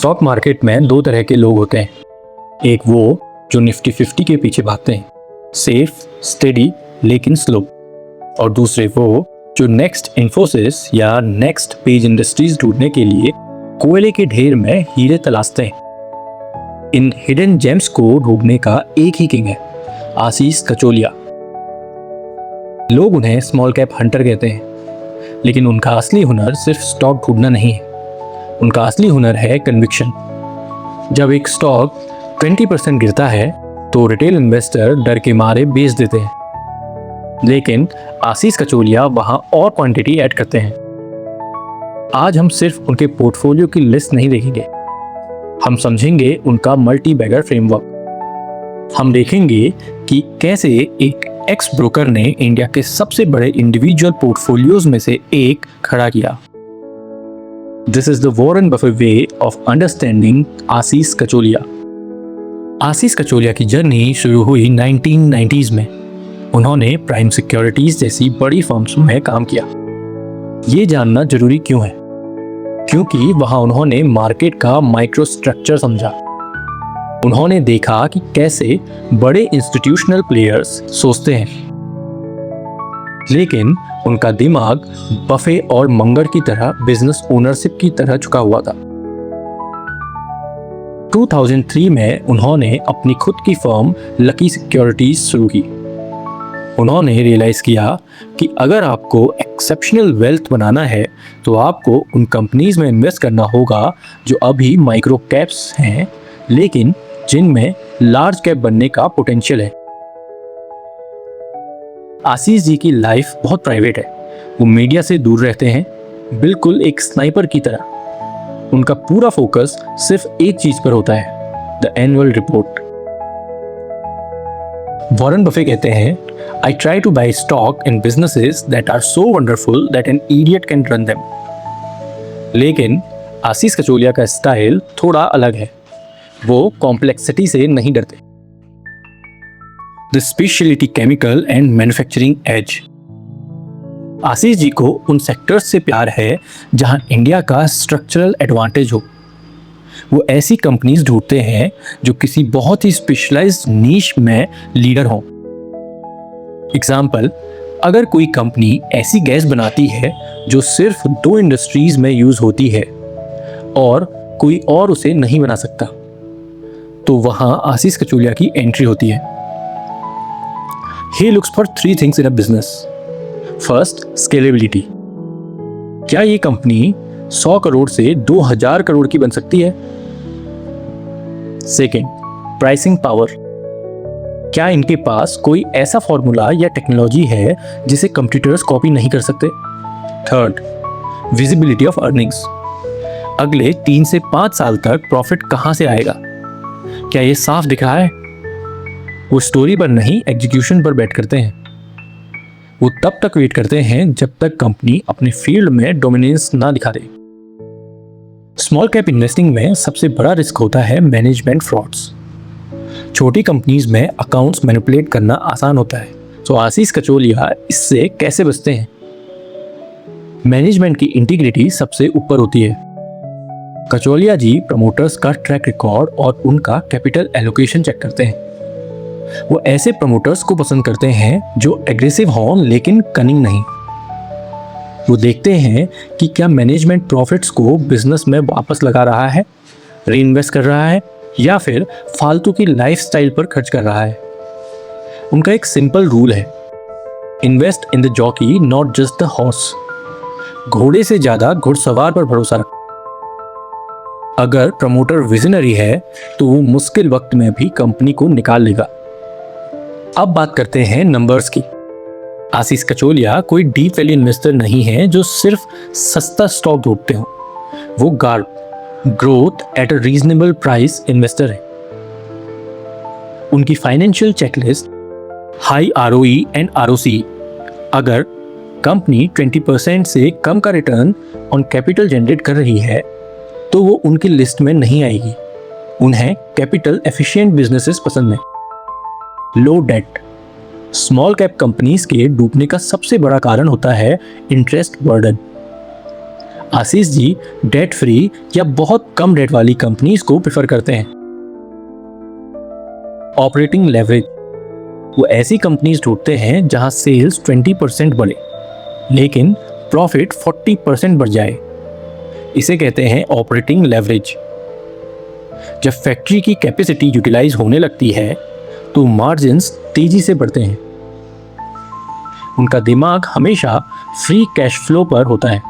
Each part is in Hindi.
स्टॉक मार्केट में दो तरह के लोग होते हैं। एक वो जो निफ्टी 50 के पीछे भागते हैं, सेफ, स्टेडी लेकिन स्लो, और दूसरे वो जो नेक्स्ट इन्फोसिस या नेक्स्ट पेज इंडस्ट्रीज ढूंढने के लिए कोयले के ढेर में हीरे तलाशते हैं। इन हिडन जेम्स को ढूंढने का एक ही किंग है, आशीष कचोलिया। लोग उन्हें स्मॉल कैप हंटर कहते हैं, लेकिन उनका असली हुनर सिर्फ स्टॉक ढूंढना नहीं है। उनका असली हुनर है कन्विक्शन। जब एक स्टॉक 20% गिरता है तो रिटेल इन्वेस्टर डर के मारे बेच देते हैं, लेकिन आशीष कचोलिया वहां और क्वांटिटी ऐड करते हैं। आज हम सिर्फ उनके पोर्टफोलियो की लिस्ट नहीं देखेंगे, हम समझेंगे उनका मल्टी बैगर फ्रेमवर्क। हम देखेंगे कि कैसे एक एक्स ब्रोकर ने इंडिया के सबसे बड़े इंडिविजुअल पोर्टफोलियोज में से एक खड़ा किया। This is the Warren Buffett way of understanding Ashish Kacholia. Ashish Kacholia की जर्नी शुरू हुई 1990s में। उन्होंने प्राइम सिक्योरिटीज जैसी बड़ी फर्म्स में काम किया। ये जानना जरूरी क्यों है? क्योंकि वहां उन्होंने मार्केट का माइक्रो स्ट्रक्चर समझा। उन्होंने देखा कि कैसे बड़े इंस्टीट्यूशनल प्लेयर्स सोचते हैं, लेकिन उनका दिमाग बफे और मंगर की तरह बिजनेस ओनरशिप की तरह झुका हुआ था। 2003 में उन्होंने अपनी खुद की फर्म लकी सिक्योरिटीज शुरू की। उन्होंने रियलाइज किया कि अगर आपको एक्सेप्शनल वेल्थ बनाना है तो आपको उन कंपनीज में इन्वेस्ट करना होगा जो अभी माइक्रो कैप्स हैं, लेकिन जिनमें लार्ज कैप बनने का पोटेंशियल है। आशीष जी की लाइफ बहुत प्राइवेट है। वो मीडिया से दूर रहते हैं, बिल्कुल एक स्नाइपर की तरह। उनका पूरा फोकस सिर्फ एक चीज पर होता है, the annual report. Warren Buffett कहते हैं, I try to buy stock in businesses that are so wonderful that an idiot can run them. लेकिन आशीष कचोलिया का स्टाइल थोड़ा अलग है। वो कॉम्प्लेक्सिटी से नहीं डरते। The specialty chemical and manufacturing edge. Ashish ji को उन सेक्टर्स से प्यार है जहां इंडिया का स्ट्रक्चरल एडवांटेज हो। वो ऐसी कंपनीज ढूंढते हैं जो किसी बहुत ही स्पेशलाइज्ड नीश में लीडर हों। एग्जाम्पल, अगर कोई कंपनी ऐसी गैस बनाती है जो सिर्फ 2 इंडस्ट्रीज में यूज होती है और कोई और उसे नहीं बना सकता, तो वहां आशीष कचोलिया की एंट्री होती है। He looks for 3 things in a business. First, scalability. क्या ये कंपनी 100 करोड़ से 2000 करोड़ की बन सकती है? Second, pricing power. क्या इनके पास कोई ऐसा फॉर्मूला या टेक्नोलॉजी है जिसे कंपटीटर्स कॉपी नहीं कर सकते? Third, visibility of earnings. अगले 3 से 5 साल तक प्रॉफिट कहां से आएगा? क्या ये साफ दिख रहा है? वो स्टोरी पर नहीं, एग्जीक्यूशन पर बैठ करते हैं। वो तब तक वेट करते हैं जब तक कंपनी अपने फील्ड में डोमिनेंस ना दिखा दे। स्मॉल कैप इन्वेस्टिंग में सबसे बड़ा रिस्क होता है मैनेजमेंट फ्रॉड्स। छोटी कंपनीज में अकाउंट्स मैनिपुलेट करना आसान होता है, तो आशीष कचोलिया इससे कैसे बचते हैं? मैनेजमेंट की इंटीग्रिटी सबसे ऊपर होती है। कचोलिया जी प्रमोटर्स का ट्रैक रिकॉर्ड और उनका कैपिटल एलोकेशन चेक करते हैं। वो ऐसे प्रमोटर्स को पसंद करते हैं जो एग्रेसिव हों लेकिन कनिंग नहीं। वो देखते हैं कि क्या मैनेजमेंट प्रॉफिट्स को बिजनेस में वापस लगा रहा है, रीइन्वेस्ट कर रहा है, या फिर फालतू की लाइफस्टाइल पर खर्च कर रहा है। उनका एक सिंपल रूल है, invest in the jockey not just the horse. घोड़े से ज्यादा घुड़सवार पर भरोसा रख। अगर प्रमोटर विजनरी है तो वो मुश्किल वक्त में भी कंपनी को निकाल लेगा। अब बात करते हैं नंबर्स की। आशीष कचोलिया कोई डीप वैल्यू इन्वेस्टर नहीं है जो सिर्फ सस्ता स्टॉक ढूंढते हो। वो guard, growth at a reasonable price investor है। उनकी financial checklist high ROE and ROC। अगर कंपनी 20% से कम का रिटर्न ऑन कैपिटल जनरेट कर रही है तो वो उनकी लिस्ट में नहीं आएगी। उन्हें कैपिटल एफिशिएंट बिजनेसेस पसंद है। लो डेट। स्मॉल कैप कंपनीज के डूबने का सबसे बड़ा कारण होता है interest burden. Ashish ji debt free या बहुत कम डेट वाली कंपनीज को प्रेफर करते हैं। ऑपरेटिंग लेवरेज, वो ऐसी कंपनीज ढूंढते हैं जहां सेल्स 20% बढ़े लेकिन प्रॉफिट 40% बढ़ जाए। इसे कहते हैं ऑपरेटिंग लेवरेज। जब फैक्ट्री की कैपेसिटी यूटिलाइज होने लगती है तो मार्जिन्स तेजी से बढ़ते हैं। उनका दिमाग हमेशा फ्री कैश फ्लो पर होता है।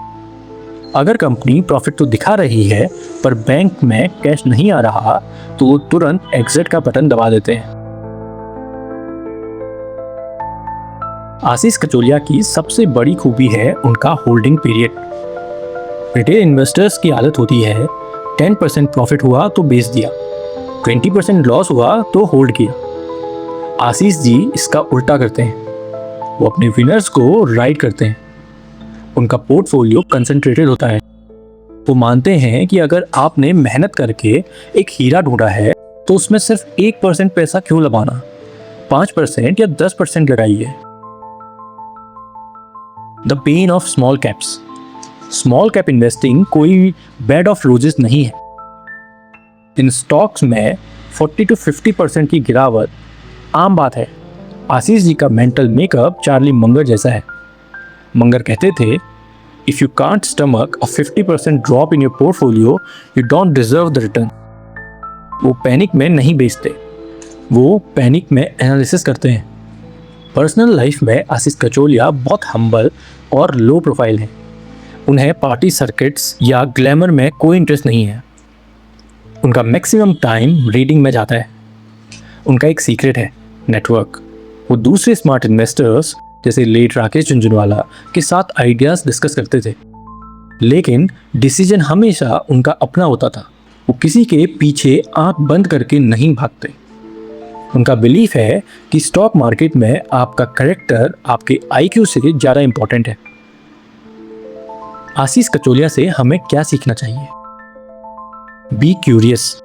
अगर कंपनी प्रॉफिट तो दिखा रही है पर बैंक में कैश नहीं आ रहा तो वो तुरंत एग्जिट का बटन दबा देते हैं। आशीष कचोलिया की सबसे बड़ी खूबी है उनका होल्डिंग पीरियड। रिटेल इन्वेस्टर्स की आदत होती है 10% प्रॉफिट हुआ तो बेच दिया, 20% लॉस हुआ तो होल्ड किया। आशीष जी इसका उल्टा करते हैं, वो अपने विनर्स को राइड करते हैं। उनका पोर्टफोलियो कंसंट्रेटेड होता है। वो मानते हैं कि अगर आपने मेहनत करके एक हीरा ढूंढा है तो उसमें सिर्फ 1% पैसा क्यों लगाना, 5% या 10% लगाइए। The pain of small caps, small cap investing कोई बेड ऑफ रोजेस नहीं है। इन स्टॉक्स में 40 to 50% की गिरावट आम बात है। आशीष जी का मेंटल मेकअप चार्ली मंगर जैसा है। मंगर कहते थे, if you can't stomach a 50% drop in your portfolio you don't deserve the return. वो पैनिक में नहीं बेचते, वो पैनिक में एनालिसिस करते हैं। पर्सनल लाइफ में आशीष कचोलिया बहुत हम्बल और लो प्रोफाइल हैं। उन्हें पार्टी सर्किट्स या ग्लैमर में कोई इंटरेस्ट नहीं है। उनका मैक्सिमम टाइम रीडिंग में जाता है। उनका एक सीक्रेट है, नेटवर्क। वो दूसरे स्मार्ट इन्वेस्टर्स जैसे लेट राकेश झुंझुनवाला के साथ आइडियाज डिस्कस करते थे, लेकिन डिसीजन हमेशा उनका अपना होता था। वो किसी के पीछे आंख बंद करके नहीं भागते। उनका बिलीफ है कि स्टॉक मार्केट में आपका कैरेक्टर आपके IQ से ज़्यादा इंपॉर्टेंट है। आशीष कचोलिया से हमें क्या सीखना चाहिए? Be curious.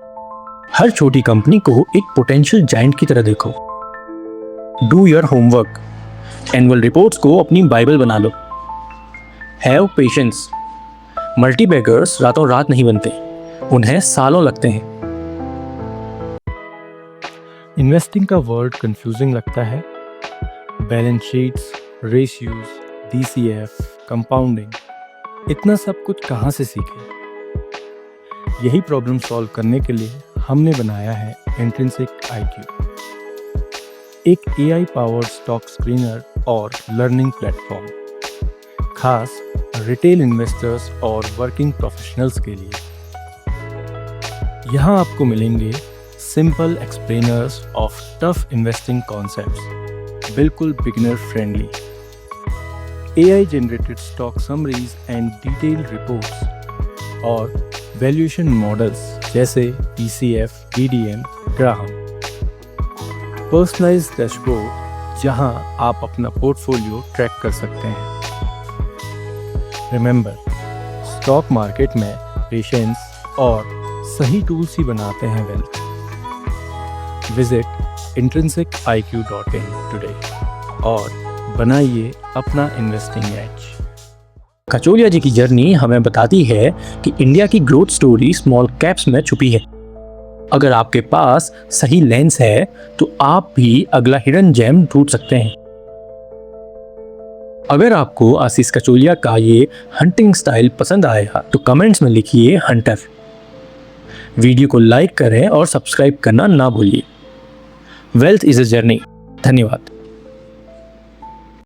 हर छोटी कंपनी को एक पोटेंशियल जायंट की तरह देखो। Do your homework. Annual reports को अपनी बाइबल बना लो। Have patience. मल्टीबैगर्स रातों रात नहीं बनते, उन्हें सालों लगते हैं। इन्वेस्टिंग का वर्ड कंफ्यूजिंग लगता है। Balance sheets, ratios, DCF, compounding, इतना सब कुछ कहाँ से सीखें? यही प्रॉब्लम सॉल्व करने के लिए हमने बनाया है इंट्रिंसिक IQ, एक AI पावर्ड स्टॉक स्क्रीनर और लर्निंग प्लेटफॉर्म, खास रिटेल इन्वेस्टर्स और वर्किंग प्रोफेशनल्स के लिए। यहाँ आपको मिलेंगे simple explainers of tough investing concepts, बिल्कुल beginner friendly. AI generated stock summaries and detailed reports और वैल्यूएशन मॉडल्स जैसे DCF, DDM, Graham. Personalized dashboard जहां आप अपना पोर्टफोलियो ट्रैक कर सकते हैं। रिमेंबर, स्टॉक मार्केट में पेशेंस और सही टूल्स ही बनाते हैं वेल्थ। विजिट intrinsiciq.in टुडे और बनाइए अपना इन्वेस्टिंग एज। कचोलिया जी की जर्नी हमें बताती है कि इंडिया की ग्रोथ स्टोरी स्मॉल कैप्स में छुपी है। अगर आपके पास सही लेंस है तो आप भी अगला हिडन जेम ढूंढ सकते हैं। अगर आपको आशीष कचोलिया का ये हंटिंग स्टाइल पसंद आया तो कमेंट्स में लिखिए हंटर। वीडियो को लाइक करें और सब्सक्राइब करना ना भूलिए। Wealth is a journey. धन्यवाद।